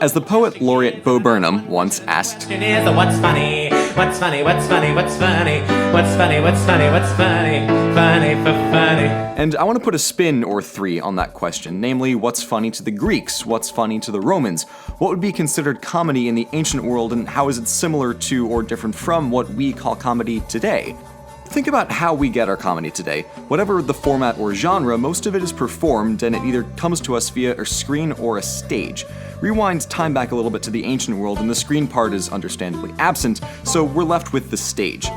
As the poet laureate Bo Burnham once asked, What's funny? What's funny? What's funny? What's funny? What's funny? What's funny? What's funny? Funny for funny. And I want to put a spin or three on that question, namely, what's funny to the Greeks? What's funny to the Romans? What would be considered comedy in the ancient world, and how is it similar to or different from what we call comedy today? Think about how we get our comedy today. Whatever the format or genre, most of it is performed, and it either comes to us via a screen or a stage. Rewind time back a little bit to the ancient world, and the screen part is understandably absent, so we're left with the stage.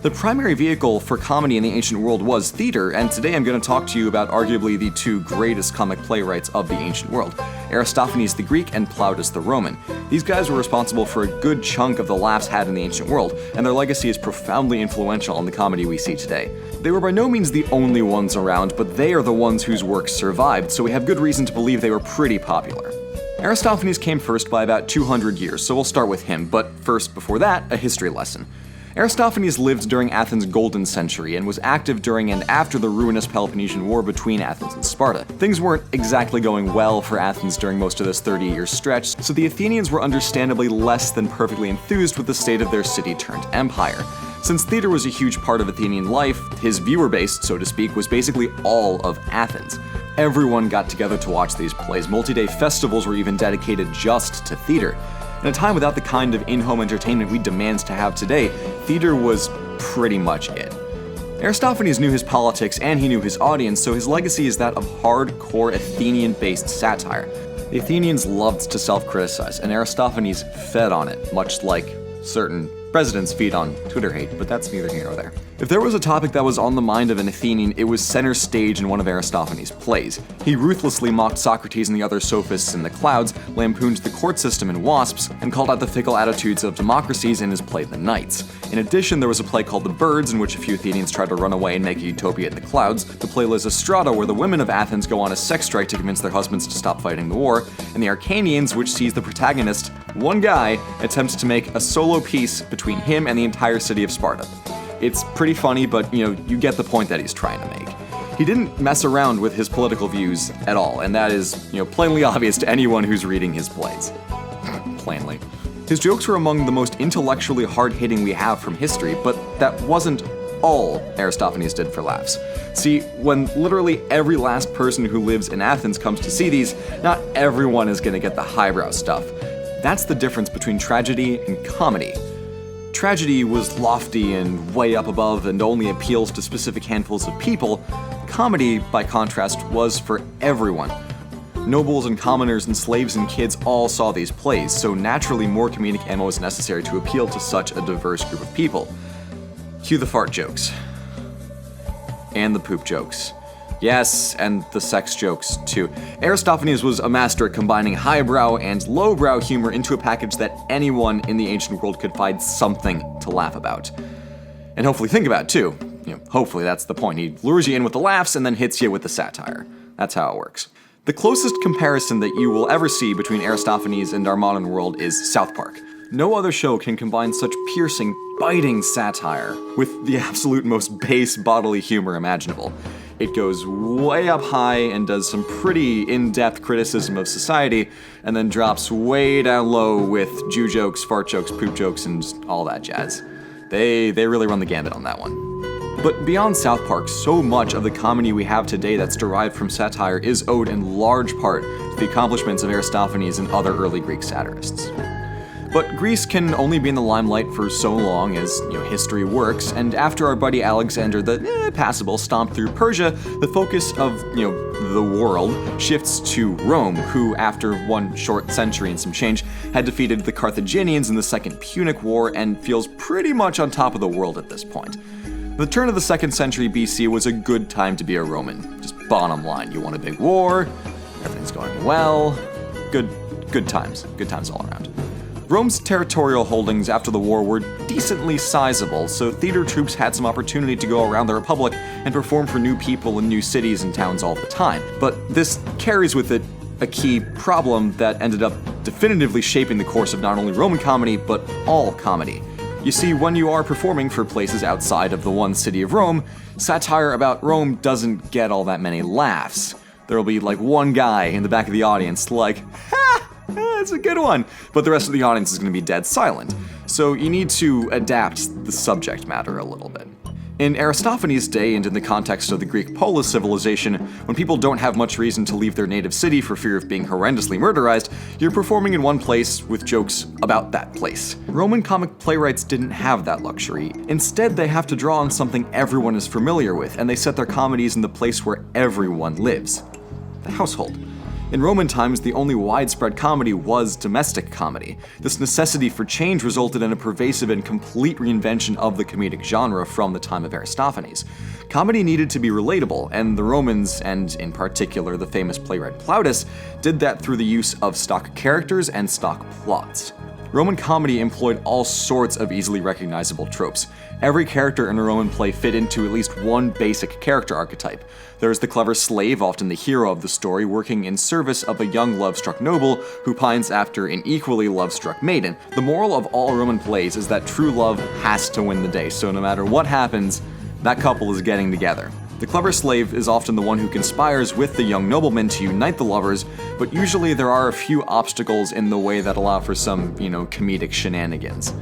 The primary vehicle for comedy in the ancient world was theater, and today I'm going to talk to you about arguably the two greatest comic playwrights of the ancient world, Aristophanes the Greek and Plautus the Roman. These guys were responsible for a good chunk of the laughs had in the ancient world, and their legacy is profoundly influential on the comedy we see today. They were by no means the only ones around, but they are the ones whose works survived, so we have good reason to believe they were pretty popular. Aristophanes came first by about 200 years, so we'll start with him, but first, before that, a history lesson. Aristophanes lived during Athens' Golden Century and was active during and after the ruinous Peloponnesian War between Athens and Sparta. Things weren't exactly going well for Athens during most of this 30-year stretch, so the Athenians were understandably less than perfectly enthused with the state of their city-turned-empire. Since theater was a huge part of Athenian life, his viewer base, so to speak, was basically all of Athens. Everyone got together to watch these plays. Multi-day festivals were even dedicated just to theater. In a time without the kind of in-home entertainment we demand to have today, theater was pretty much it. Aristophanes knew his politics and he knew his audience, so his legacy is that of hardcore Athenian-based satire. The Athenians loved to self-criticize, and Aristophanes fed on it, much like certain presidents feed on Twitter hate, but that's neither here nor there. If there was a topic that was on the mind of an Athenian, it was center stage in one of Aristophanes' plays. He ruthlessly mocked Socrates and the other sophists in the clouds, lampooned the court system in Wasps, and called out the fickle attitudes of democracies in his play The Knights. In addition, there was a play called The Birds, in which a few Athenians tried to run away and make a utopia in the clouds, the play Lysistrata, where the women of Athens go on a sex strike to convince their husbands to stop fighting the war, and The Arcanians, which sees the protagonist, one guy, attempts to make a solo piece between him and the entire city of Sparta. It's pretty funny, but, you get the point that he's trying to make. He didn't mess around with his political views at all, and that is, plainly obvious to anyone who's reading his plays. Plainly. His jokes were among the most intellectually hard-hitting we have from history, but that wasn't all Aristophanes did for laughs. See, when literally every last person who lives in Athens comes to see these, not everyone is gonna get the highbrow stuff. That's the difference between tragedy and comedy. Tragedy was lofty and way up above and only appeals to specific handfuls of people. Comedy, by contrast, was for everyone. Nobles and commoners and slaves and kids all saw these plays, so naturally more comedic ammo was necessary to appeal to such a diverse group of people. Cue the fart jokes. And the poop jokes. Yes, and the sex jokes, too. Aristophanes was a master at combining highbrow and lowbrow humor into a package that anyone in the ancient world could find something to laugh about. And hopefully think about, too. Hopefully that's the point. He lures you in with the laughs and then hits you with the satire. That's how it works. The closest comparison that you will ever see between Aristophanes and our modern world is South Park. No other show can combine such piercing, biting satire with the absolute most base bodily humor imaginable. It goes way up high and does some pretty in-depth criticism of society, and then drops way down low with Jew jokes, fart jokes, poop jokes, and all that jazz. They really run the gambit on that one. But beyond South Park, so much of the comedy we have today that's derived from satire is owed in large part to the accomplishments of Aristophanes and other early Greek satirists. But Greece can only be in the limelight for so long as, history works, and after our buddy Alexander the Passable stomped through Persia, the focus of, the world shifts to Rome, who, after one short century and some change, had defeated the Carthaginians in the Second Punic War and feels pretty much on top of the world at this point. The turn of the 2nd century BC was a good time to be a Roman. Just bottom line, you won a big war, everything's going well, good times all around. Rome's territorial holdings after the war were decently sizable, so theater troops had some opportunity to go around the Republic and perform for new people in new cities and towns all the time. But this carries with it a key problem that ended up definitively shaping the course of not only Roman comedy, but all comedy. You see, when you are performing for places outside of the one city of Rome, satire about Rome doesn't get all that many laughs. There'll be one guy in the back of the audience ha! That's a good one. But the rest of the audience is going to be dead silent. So you need to adapt the subject matter a little bit. In Aristophanes' day and in the context of the Greek polis civilization, when people don't have much reason to leave their native city for fear of being horrendously murderized, you're performing in one place with jokes about that place. Roman comic playwrights didn't have that luxury. Instead, they have to draw on something everyone is familiar with, and they set their comedies in the place where everyone lives: the household. In Roman times, the only widespread comedy was domestic comedy. This necessity for change resulted in a pervasive and complete reinvention of the comedic genre from the time of Aristophanes. Comedy needed to be relatable, and the Romans, and in particular the famous playwright Plautus, did that through the use of stock characters and stock plots. Roman comedy employed all sorts of easily recognizable tropes. Every character in a Roman play fit into at least one basic character archetype. There's the clever slave, often the hero of the story, working in service of a young love-struck noble who pines after an equally love-struck maiden. The moral of all Roman plays is that true love has to win the day, so no matter what happens, that couple is getting together. The clever slave is often the one who conspires with the young nobleman to unite the lovers, but usually there are a few obstacles in the way that allow for some, comedic shenanigans.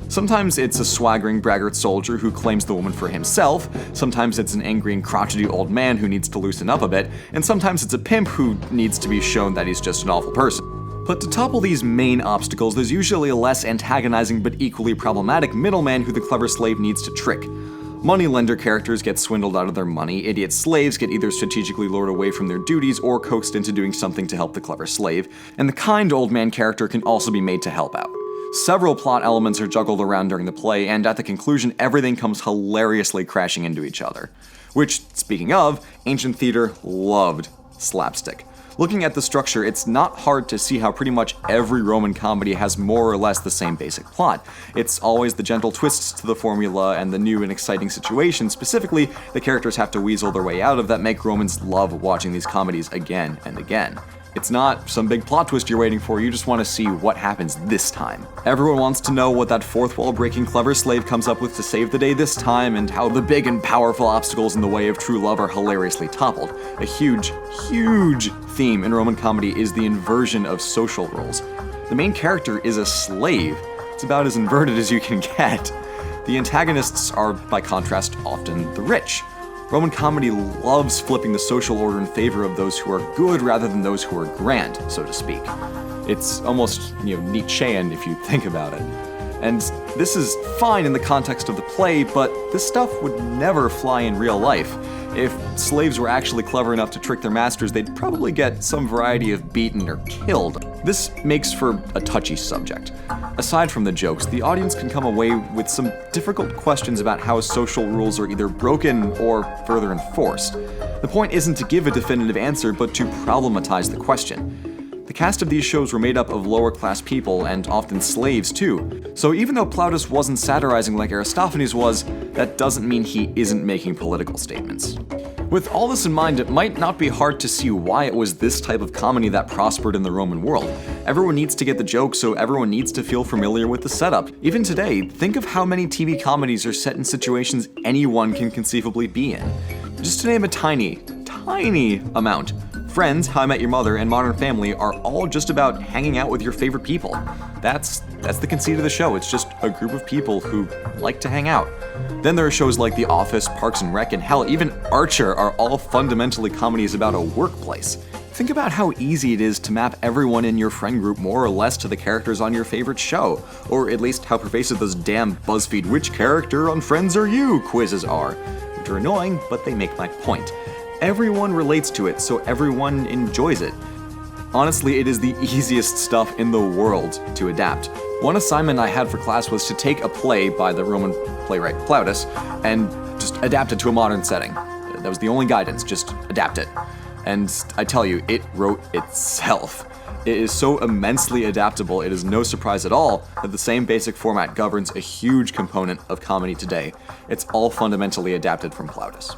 Sometimes it's a swaggering braggart soldier who claims the woman for himself, sometimes it's an angry and crotchety old man who needs to loosen up a bit, and sometimes it's a pimp who needs to be shown that he's just an awful person. But to topple these main obstacles, there's usually a less antagonizing but equally problematic middleman who the clever slave needs to trick. Moneylender characters get swindled out of their money, idiot slaves get either strategically lured away from their duties or coaxed into doing something to help the clever slave, and the kind old man character can also be made to help out. Several plot elements are juggled around during the play, and at the conclusion, everything comes hilariously crashing into each other. Which, speaking of, ancient theater loved slapstick. Looking at the structure, it's not hard to see how pretty much every Roman comedy has more or less the same basic plot. It's always the gentle twists to the formula and the new and exciting situations specifically the characters have to weasel their way out of that make Romans love watching these comedies again and again. It's not some big plot twist you're waiting for, you just want to see what happens this time. Everyone wants to know what that fourth wall breaking clever slave comes up with to save the day this time, and how the big and powerful obstacles in the way of true love are hilariously toppled. A huge, huge theme in Roman comedy is the inversion of social roles. The main character is a slave. It's about as inverted as you can get. The antagonists are, by contrast, often the rich. Roman comedy loves flipping the social order in favor of those who are good rather than those who are grand, so to speak. It's almost, Nietzschean if you think about it. And this is fine in the context of the play, but this stuff would never fly in real life. If slaves were actually clever enough to trick their masters, they'd probably get some variety of beaten or killed. This makes for a touchy subject. Aside from the jokes, the audience can come away with some difficult questions about how social rules are either broken or further enforced. The point isn't to give a definitive answer, but to problematize the question. The cast of these shows were made up of lower-class people, and often slaves too. So even though Plautus wasn't satirizing like Aristophanes was, that doesn't mean he isn't making political statements. With all this in mind, it might not be hard to see why it was this type of comedy that prospered in the Roman world. Everyone needs to get the joke, so everyone needs to feel familiar with the setup. Even today, think of how many TV comedies are set in situations anyone can conceivably be in. Just to name a tiny amount. Friends, How I Met Your Mother, and Modern Family are all just about hanging out with your favorite people. That's the conceit of the show. It's just a group of people who like to hang out. Then there are shows like The Office, Parks and Rec, and hell, even Archer are all fundamentally comedies about a workplace. Think about how easy it is to map everyone in your friend group more or less to the characters on your favorite show, or at least how pervasive those damn BuzzFeed "Which character on Friends are you?" quizzes are, which are annoying, but they make my point. Everyone relates to it, so everyone enjoys it. Honestly, it is the easiest stuff in the world to adapt. One assignment I had for class was to take a play by the Roman playwright Plautus and just adapt it to a modern setting. That was the only guidance, just adapt it. And I tell you, it wrote itself. It is so immensely adaptable, it is no surprise at all that the same basic format governs a huge component of comedy today. It's all fundamentally adapted from Plautus.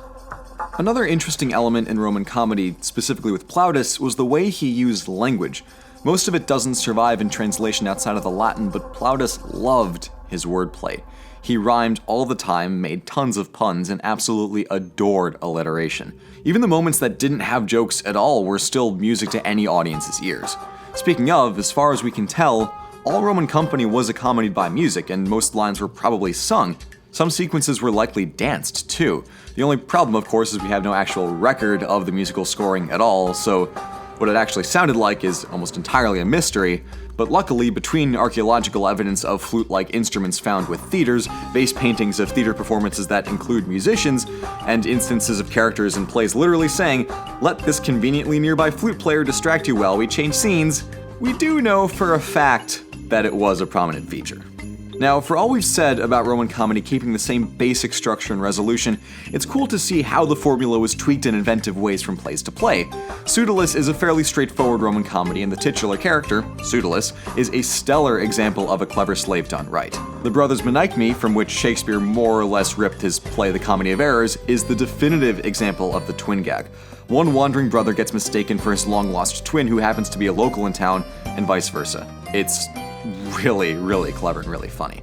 Another interesting element in Roman comedy, specifically with Plautus, was the way he used language. Most of it doesn't survive in translation outside of the Latin, but Plautus loved his wordplay. He rhymed all the time, made tons of puns, and absolutely adored alliteration. Even the moments that didn't have jokes at all were still music to any audience's ears. Speaking of, as far as we can tell, all Roman company was accompanied by music, and most lines were probably sung. Some sequences were likely danced, too. The only problem, of course, is we have no actual record of the musical scoring at all, so what it actually sounded like is almost entirely a mystery. But luckily, between archaeological evidence of flute-like instruments found with theaters, base paintings of theater performances that include musicians, and instances of characters in plays literally saying, "Let this conveniently nearby flute player distract you while we change scenes," we do know for a fact that it was a prominent feature. Now, for all we've said about Roman comedy keeping the same basic structure and resolution, it's cool to see how the formula was tweaked in inventive ways from plays to play. Pseudolus is a fairly straightforward Roman comedy, and the titular character, Pseudolus, is a stellar example of a clever slave done right. The brothers Menechmi, from which Shakespeare more or less ripped his play The Comedy of Errors, is the definitive example of the twin gag. One wandering brother gets mistaken for his long-lost twin who happens to be a local in town, and vice versa. It's really clever and really funny.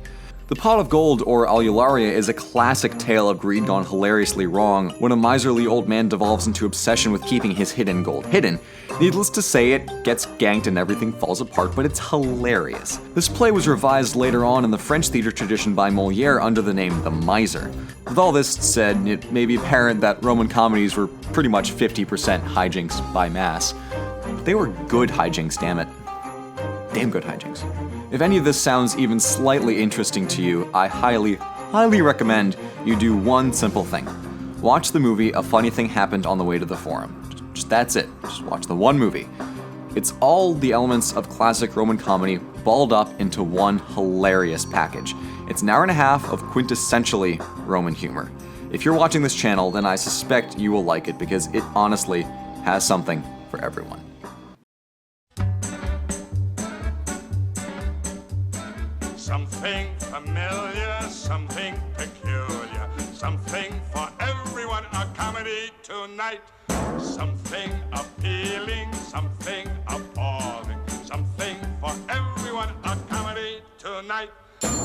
The Pot of Gold, or Aulularia, is a classic tale of greed gone hilariously wrong when a miserly old man devolves into obsession with keeping his hidden gold hidden. Needless to say, it gets ganked and everything falls apart, but it's hilarious. This play was revised later on in the French theater tradition by Molière under the name The Miser. With all this said, it may be apparent that Roman comedies were pretty much 50% hijinks by mass. But they were good hijinks, damn it. Damn good hijinks. If any of this sounds even slightly interesting to you, I highly recommend you do one simple thing. Watch the movie A Funny Thing Happened on the Way to the Forum. Just that's it. Just watch the one movie. It's all the elements of classic Roman comedy balled up into one hilarious package. It's an hour and a half of quintessentially Roman humor. If you're watching this channel, then I suspect you will like it because it honestly has something for everyone. Something familiar, something peculiar, something for everyone, a comedy tonight. Something appealing, something appalling, something for everyone, a comedy tonight.